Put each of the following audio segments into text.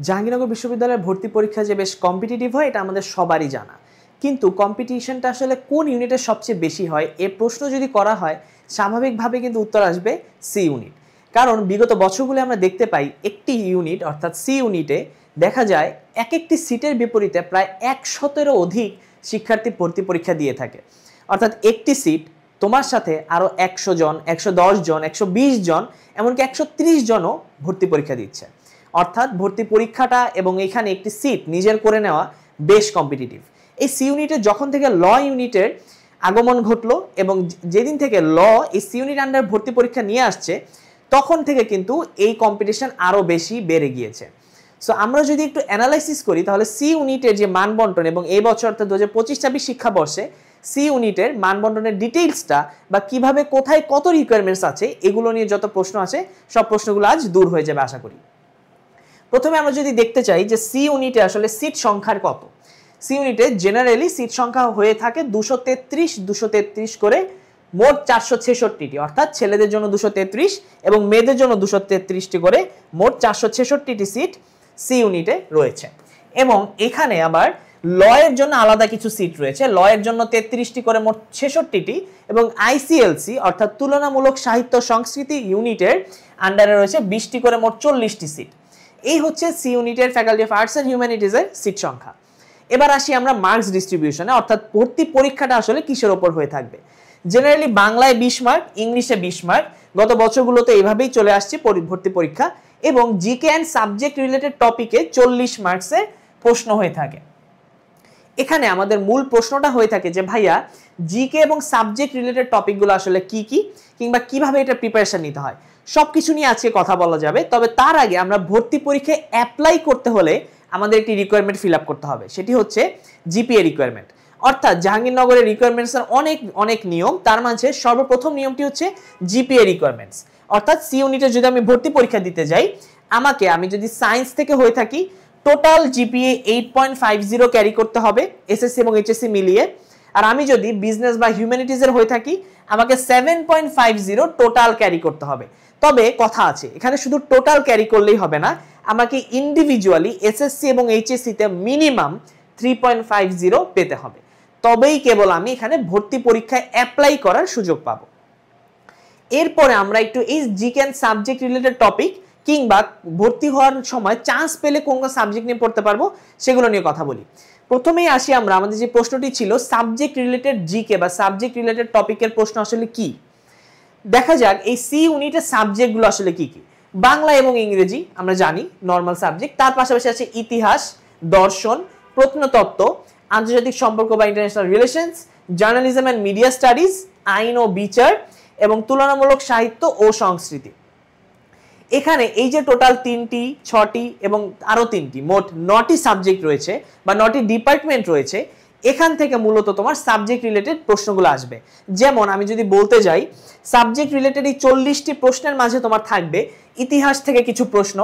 জাহাঙ্গীরনগর বিশ্ববিদ্যালয়ের ভর্তি পরীক্ষা যে বেশ কম্পিটিটিভ হয় এটা আমাদের সবারই জানা, কিন্তু কম্পিটিশনটা আসলে কোন ইউনিটে সবচেয়ে বেশি হয় এ প্রশ্ন যদি করা হয় স্বাভাবিকভাবে কিন্তু উত্তর আসবে সি ইউনিট। কারণ বিগত বছরগুলো আমরা দেখতে পাই একটি ইউনিট অর্থাৎ সি ইউনিটে দেখা যায় এক একটি সিটের বিপরীতে প্রায় 100-এরও অধিক শিক্ষার্থী ভর্তি পরীক্ষা দিয়ে থাকে। অর্থাৎ একটি সিট তোমার সাথে আরও 100 জন, 110 জন, 120 জন, এমনকি 130 জনও ভর্তি পরীক্ষা দিচ্ছে। অর্থাৎ ভর্তি পরীক্ষাটা এবং এখানে একটি সিট নিজের করে নেওয়া বেশ কম্পিটিটিভ। এই সি ইউনিটে যখন থেকে ল ইউনিটের আগমন ঘটলো এবং যেদিন থেকে ল এই সি ইউনিট আন্ডার ভর্তি পরীক্ষা নিয়ে আসছে তখন থেকে কিন্তু এই কম্পিটিশন আরও বেশি বেড়ে গিয়েছে। সো আমরা যদি একটু অ্যানালাইসিস করি তাহলে সি ইউনিটের যে মানবন্টন এবং এই বছর অর্থাৎ 2025-26 শিক্ষাবর্ষে সি ইউনিটের মানবন্টনের ডিটেইলসটা বা কিভাবে কোথায় কত রিকোয়ারমেন্টস আছে এগুলো নিয়ে যত প্রশ্ন আছে সব প্রশ্নগুলো আজ দূর হয়ে যাবে আশা করি। প্রথমে আমরা যদি দেখতে চাই যে সি ইউনিটে আসলে সিট সংখ্যার কত। সি ইউনিটে জেনারেলি সিট সংখ্যা হয়ে থাকে 233 করে, মোট 466টি, অর্থাৎ ছেলেদের জন্য 233 এবং মেয়েদের জন্য 233টি করে মোট 466টি সিট সি ইউনিটে রয়েছে। এবং এখানে আবার লয়ের জন্য আলাদা কিছু সিট রয়েছে। লয়ের জন্য 33টি করে মোট 66টি এবং আইসিএলসি অর্থাৎ তুলনামূলক সাহিত্য সংস্কৃতি ইউনিটের আন্ডারে রয়েছে 20টি করে মোট 40টি সিট। এই হচ্ছে সি ইউনিটের ফ্যাকাল্টি অফ আর্টস অ্যান্ড হিউম্যানিটিজের সিট সংখ্যা। এবার আসি আমরা মার্কস ডিস্ট্রিবিউশনে, অর্থাৎ ভর্তি পরীক্ষাটা আসলে কিসের ওপর হয়ে থাকবে। জেনারেলি বাংলায় 20 মার্ক, ইংলিশে 20 মার্ক, গত বছরগুলোতে এইভাবেই চলে আসছে ভর্তি পরীক্ষা, এবং জিকে অ্যান্ড সাবজেক্ট রিলেটেড টপিকে 40 মার্কসের প্রশ্ন হয়ে থাকে। এখানে আমাদের মূল প্রশ্নটা হয়ে থাকে যে ভাইয়া জিকে এবং সাবজেক্ট রিলেটেড টপিকগুলো আসলে কি কি, কিংবা কিভাবে এটা প্রিপারেশন নিতে হয়, সবকিছু নিয়ে আজকে কথা বলা যাবে। তবে তার আগে আমরা ভর্তি পরীক্ষায় অ্যাপ্লাই করতে হলে আমাদের একটি রিকোয়ারমেন্ট ফিল আপ করতে হবে, সেটি হচ্ছে জিপিএ রিকোয়ারমেন্ট। অর্থাৎ জাহাঙ্গীরনগরের রিকোয়ারমেন্টসের অনেক নিয়ম, তার মাঝে সর্বপ্রথম নিয়মটি হচ্ছে জিপিএ রিকোয়ারমেন্টস। অর্থাৎ সি ইউনিটে যদি আমি ভর্তি পরীক্ষা দিতে যাই, আমি যদি সায়েন্স থেকে হয়ে থাকি টোটাল জিপিএ 8.50 ক্যারি করতে হবে এসএসসি এবং এইচএসসি মিলিয়ে। আর আমি যদি বিজনেস বা হিউম্যানিটিজের হয়ে থাকি আমাকে 7.50 টোটাল ক্যারি করতে হবে। তবে কথা আছে, এখানে শুধু টোটাল ক্যারি করলেই হবে না, আমাকে ইন্ডিভিজুয়ালি এসএসসি এবং এইচএসসিতে মিনিমাম 3.50 পেতে হবে, তবেই কেবল আমি এখানে ভর্তি পরীক্ষায় অ্যাপ্লাই করার সুযোগ পাবো। এরপরে আমরা একটু এই GK and subject related topic কিংবা ভর্তি হওয়ার সময় চান্স পেলে কোন কোন সাবজেক্ট নিয়ে পড়তে পারবো সেগুলো নিয়ে কথা বলি। প্রথমেই আসি আমরা, আমাদের যে প্রশ্নটি ছিল সাবজেক্ট রিলেটেড জিকে বা সাবজেক্ট রিলেটেড টপিকের প্রশ্ন আসলে কি। দেখা যাক এই সি ইউনিটের সাবজেক্টগুলো আসলে কি কি। বাংলা এবং ইংরেজি আমরা জানি নর্মাল সাবজেক্ট, তার পাশাপাশি আছে ইতিহাস, দর্শন, প্রত্নতত্ত্ব, আন্তর্জাতিক সম্পর্ক বা international relations, journalism and media studies, আইন ও বিচার এবং তুলনামূলক সাহিত্য ও সংস্কৃতি। এখানে এই যে টোটাল 3টি, 6টি এবং আরো 3টি, মোট 9টি সাবজেক্ট রয়েছে বা 9টি ডিপার্টমেন্ট রয়েছে। এখান থেকে মূলত তোমার সাবজেক্ট রিলেটেড প্রশ্নগুলো আসবে। যেমন আমি যদি বলতে যাই সাবজেক্ট রিলেটেড এই 40টি প্রশ্নের মাঝে তোমার থাকবে ইতিহাস থেকে কিছু প্রশ্ন,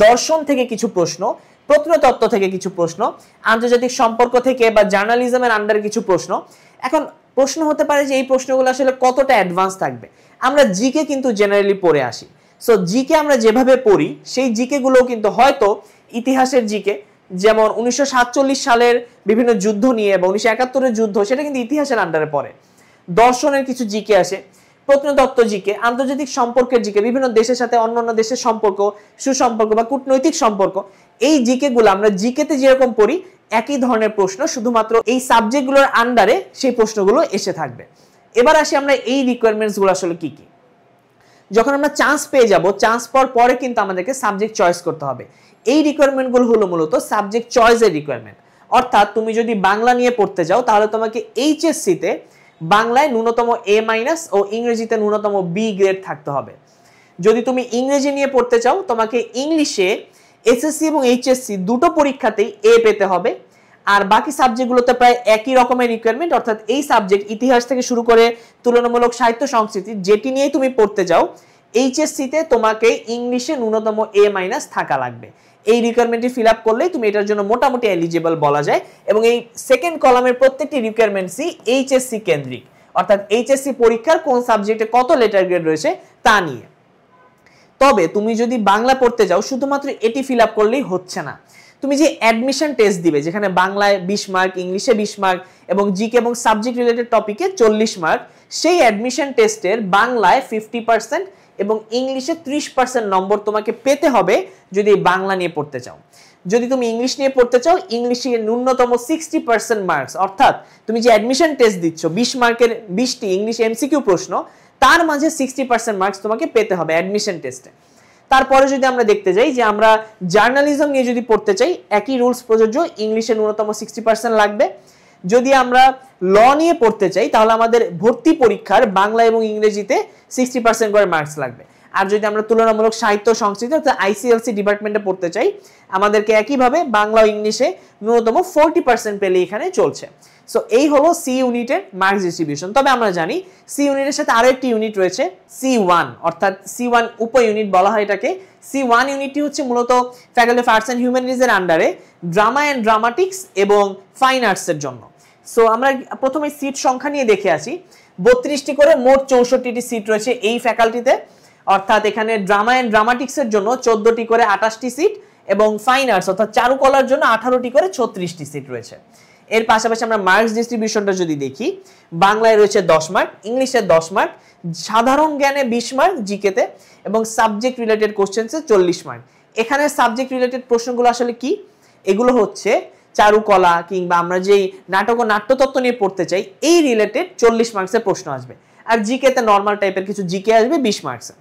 দর্শন থেকে কিছু প্রশ্ন, প্রত্নতত্ত্ব থেকে কিছু প্রশ্ন, আন্তর্জাতিক সম্পর্ক থেকে বা জার্নালিজমের আন্ডারে কিছু প্রশ্ন। এখন প্রশ্ন হতে পারে যে এই প্রশ্নগুলো আসলে কতটা অ্যাডভান্স থাকবে। আমরা জিকে কিন্তু জেনারেলি পড়ে আসি, সো জিকে আমরা যেভাবে পড়ি সেই জিকে গুলো কিন্তু হয়তো ইতিহাসের জিকে, যেমন 1947 সালের বিভিন্ন যুদ্ধ নিয়ে বা 1971-এর যুদ্ধ, সেটা কিন্তু ইতিহাসের আন্ডারে পড়ে। দর্শনের কিছু জিকে আসে, প্রত্নতত্ত্ব জিকে, আন্তর্জাতিক সম্পর্কের জিকে, বিভিন্ন দেশের সাথে অন্যান্য দেশের সম্পর্ক, সুসম্পর্ক বা কূটনৈতিক সম্পর্ক, এই জিকে গুলো আমরা জিকেতে যেরকম পড়ি একই ধরনের প্রশ্ন, শুধুমাত্র এই সাবজেক্টগুলোর আন্ডারে সেই প্রশ্নগুলো এসে থাকবে। এবার আসি আমরা এই রিকোয়ারমেন্টস গুলো আসলে কি কি। যখন আমরা চান্স পেয়ে যাব, চান্স পাওয়ার পরে কিন্তু আমাদেরকে সাবজেক্ট চয়েস করতে হবে। এই রিকোয়ারমেন্টগুলো হলো মূলত সাবজেক্ট চয়েসের রিকোয়ারমেন্ট। অর্থাৎ তুমি যদি বাংলা নিয়ে পড়তে যাও তাহলে তোমাকে এইচএসসিতে বাংলায় ন্যূনতম A- ও ইংরেজিতে ন্যূনতম B গ্রেড থাকতে হবে। যদি তুমি ইংরেজি নিয়ে পড়তে চাও তোমাকে ইংলিশে এসএসসি এবং এইচএসসি দুটো পরীক্ষাতেই A পেতে হবে। আর বাকি সাবজেক্টগুলোতে প্রায় একই রকমের রিকোয়ারমেন্ট, অর্থাৎ এই সাবজেক্ট ইতিহাস থেকে শুরু করে তুলনামূলক সাহিত্য সংস্কৃতি যেটি নিয়েই তুমি পড়তে যাও, এইচএসসিতে তোমাকে ইংলিশে ন্যূনতম A- থাকা লাগবে। এই রিকোয়ারমেন্টটি ফিল আপ করলেই তুমি এটার জন্য মোটামুটি এলিজিবল বলা যায়। এবং এই সেকেন্ড কলামের প্রত্যেকটি রিকোয়ারমেন্টসই এইচএসসি কেন্দ্রিক, অর্থাৎ এইচএসসি পরীক্ষার কোন সাবজেক্টে কত লেটার গ্রেড রয়েছে তা নিয়ে। তবে তুমি যদি বাংলা পড়তে যাও শুধুমাত্র এটি ফিল আপ করলেই হচ্ছে না, তুমি যে অ্যাডমিশন টেস্ট দিবে যেখানে বাংলায় 20 মার্ক, ইংলিশে 20 মার্ক এবং জিকে এবং সাবজেক্ট রিলেটেড টপিকে 40 মার্ক, সেই অ্যাডমিশন টেস্টের বাংলায় 50% এবং ইংলিশে 30% নম্বর তোমাকে পেতে হবে যদি বাংলা নিয়ে পড়তে চাও। যদি তুমি ইংলিশ নিয়ে পড়তে চাও, ইংলিশে ন্যূনতম 60% মার্কস, অর্থাৎ তুমি যে অ্যাডমিশন টেস্ট দিচ্ছ 20 মার্কের 20টি ইংলিশ এমসিকিউ প্রশ্ন, তার মাঝে 60% মার্কস তোমাকে পেতে হবে অ্যাডমিশন টেস্টে। তারপরে যদি আমরা দেখতে যাই যে আমরা জার্নালিজম নিয়ে যদি পড়তে চাই, একই রুলস প্রযোজ্য, ইংলিশে ন্যূনতম 60% লাগবে। যদি আমরা ল নিয়ে পড়তে চাই তাহলে আমাদের ভর্তি পরীক্ষার বাংলা এবং ইংরেজিতে 60% করে মার্কস লাগবে। আর যদি আমরা তুলনামূলক সাহিত্য সংস্কৃতি অর্থাৎ আইসিএলসি ডিপার্টমেন্টে পড়তে চাই, আমাদেরকে একইভাবে বাংলা ও ইংলিশে ন্যূনতম 40% পেলে এখানে চলছে। সো এই হলো সি ইউনিটের মার্কস ডিস্ট্রিবিউশন। তবে আমরা জানি সি ইউনিটের সাথে আরো একটি ইউনিট রয়েছে C1, অর্থাৎ C1 উপ ইউনিট বলা হয় এটাকে। C1 ইউনিটটি হচ্ছে মূলত ফ্যাকাল্টি অফ আর্টস অ্যান্ড হিউম্যানিটিজের আন্ডারে ড্রামা অ্যান্ড ড্রামাটিক্স এবং ফাইন আর্টসের জন্য। সো আমরা প্রথমে সিট সংখ্যা নিয়ে দেখে আসি। 32টি করে মোট 64টি সিট রয়েছে এই ফ্যাকাল্টিতে, অর্থাৎ এখানে ড্রামা অ্যান্ড ড্রামাটিক্সের জন্য 14টি করে 28টি সিট এবং ফাইন আর্টস অর্থাৎ চারুকলার জন্য 18টি করে 36টি সিট রয়েছে। এর পাশাপাশি আমরা মার্কস ডিস্ট্রিবিউশনটা যদি দেখি, বাংলায় রয়েছে 10 মার্ক, ইংলিশে 10 মার্ক, সাধারণ জ্ঞানে 20 মার্ক জিকেতে এবং সাবজেক্ট রিলেটেড কোশ্চেন্সে 40 মার্ক। এখানে সাবজেক্ট রিলেটেড প্রশ্নগুলো আসলে কি? এগুলো হচ্ছে চারুকলা কিংবা আমরা যেই নাটক ও নাট্যতত্ত্ব নিয়ে পড়তে চাই এই রিলেটেড 40 মার্কসের প্রশ্ন আসবে। আর জিকেতে নর্মাল টাইপের কিছু জিকে আসবে 20 মার্কসে।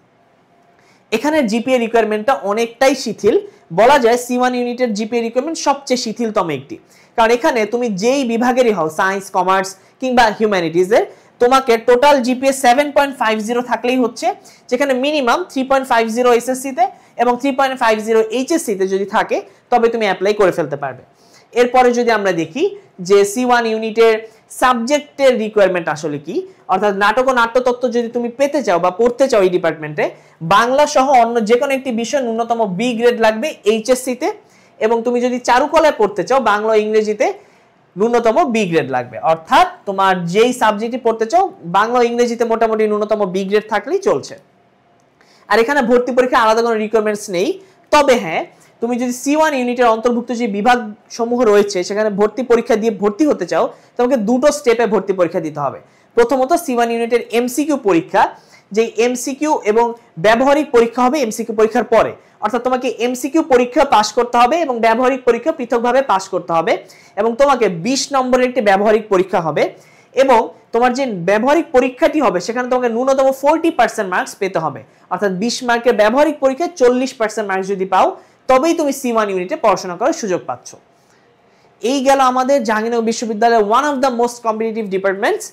এখানে জিপিএ রিকোয়ারমেন্টটা অনেকটাই শিথিল, বলা যায় C1 ইউনিটের জিপিএ রিকোয়ারমেন্ট সবচেয়ে শিথিলতম একটি। কারণ এখানে তুমি যেই বিভাগেরই হও, সায়েন্স, কমার্স কিংবা হিউম্যানিটিজের, তোমাকে টোটাল জিপিএ 7.50 থাকলেই হচ্ছে, যেখানে মিনিমাম 3.50 এসএসসিতে এবং 3.50 এইচএসসিতে যদি থাকে তবে তুমি অ্যাপ্লাই করে ফেলতে পারবে। এরপরে যদি আমরা দেখি যে C1 ইউনিটের সাবজেক্টের রিকোয়ারমেন্ট আসলে কি, অর্থাৎ নাটক ও নাট্যতত্ত্ব যদি তুমি পেতে চাও বা পড়তে চাও এই ডিপার্টমেন্টে, বাংলা সহ অন্য যে কোনো একটি বিষয় ন্যূনতম বি গ্রেড লাগবে এইচএসসিতে, এবং তুমি যদি চারুকলায় পড়তে চাও বাংলা ও ইংরেজিতে ন্যূনতম বি গ্রেড লাগবে। অর্থাৎ তোমার যেই সাবজেক্টই পড়তে চাও বাংলা ও ইংরেজিতে মোটামুটি ন্যূনতম বি গ্রেড থাকলেই চলছে। আর এখানে ভর্তি পরীক্ষা আলাদা কোনো রিকোয়ারমেন্টস নেই। তবে হ্যাঁ, তুমি যদি C1 ইউনিটের অন্তর্ভুক্ত যে বিভাগ সমূহ রয়েছে সেখানে ভর্তি পরীক্ষা দিয়ে ভর্তি হতে চাও, তোমাকে দুটো স্টেপে ভর্তি পরীক্ষা দিতে হবে। প্রথমত C1 ইউনিটের এমসিকিউ পরীক্ষা, যে এমসিকিউ এবং ব্যবহারিক পরীক্ষা হবে এমসিকিউ পরীক্ষার পরে, অর্থাৎ তোমাকে এমসিকিউ পরীক্ষা পাস করতে হবে এবং ব্যবহারিক পরীক্ষা পৃথকভাবে পাস করতে হবে, এবং তোমাকে 20 নম্বরের একটি ব্যবহারিক পরীক্ষা হবে, এবং তোমার যে ব্যবহারিক পরীক্ষাটি হবে সেখানে তোমাকে ন্যূনতম 40% মার্কস পেতে হবে। অর্থাৎ 20 মার্কের ব্যবহারিক পরীক্ষায় 40% মার্কস যদি পাও তবেই তুমি C1 ইউনিটে পড়াশোনা করার সুযোগ পাচ্ছ। এই গেল আমাদের জাহাঙ্গীরনগর বিশ্ববিদ্যালয়ের one of the most competitive departments.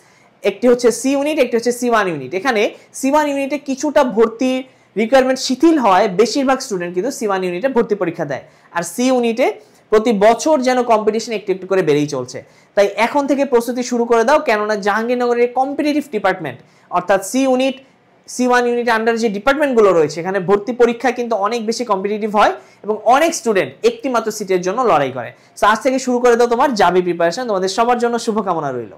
একটি হচ্ছে সি ইউনিট, একটি হচ্ছে C1 ইউনিট। এখানে C1 ইউনিটে কিছুটা ভর্তি রিকোয়ারমেন্ট শিথিল হয়, বেশিরভাগ স্টুডেন্ট কিন্তু C1 ইউনিটে ভর্তি পরীক্ষা দেয়। আর সি ইউনিটে প্রতি বছর যেন কম্পিটিশন একটু একটু করে বেড়েই চলছে। তাই এখন থেকে প্রস্তুতি শুরু করে দাও, কেননা জাহাঙ্গীরনগরের কম্পিটিটিভ ডিপার্টমেন্ট অর্থাৎ C unit, C1 unit under যে ডিপার্টমেন্টগুলো রয়েছে এখানে ভর্তি পরীক্ষা কিন্তু অনেক বেশি কম্পিটিটিভ হয় এবং অনেক স্টুডেন্ট একটি মাত্র সিটের জন্য লড়াই করে। সো আজ থেকে শুরু করে দাও তোমার জাবি প্রিপারেশন। তোমাদের সবার জন্য শুভকামনা রইল।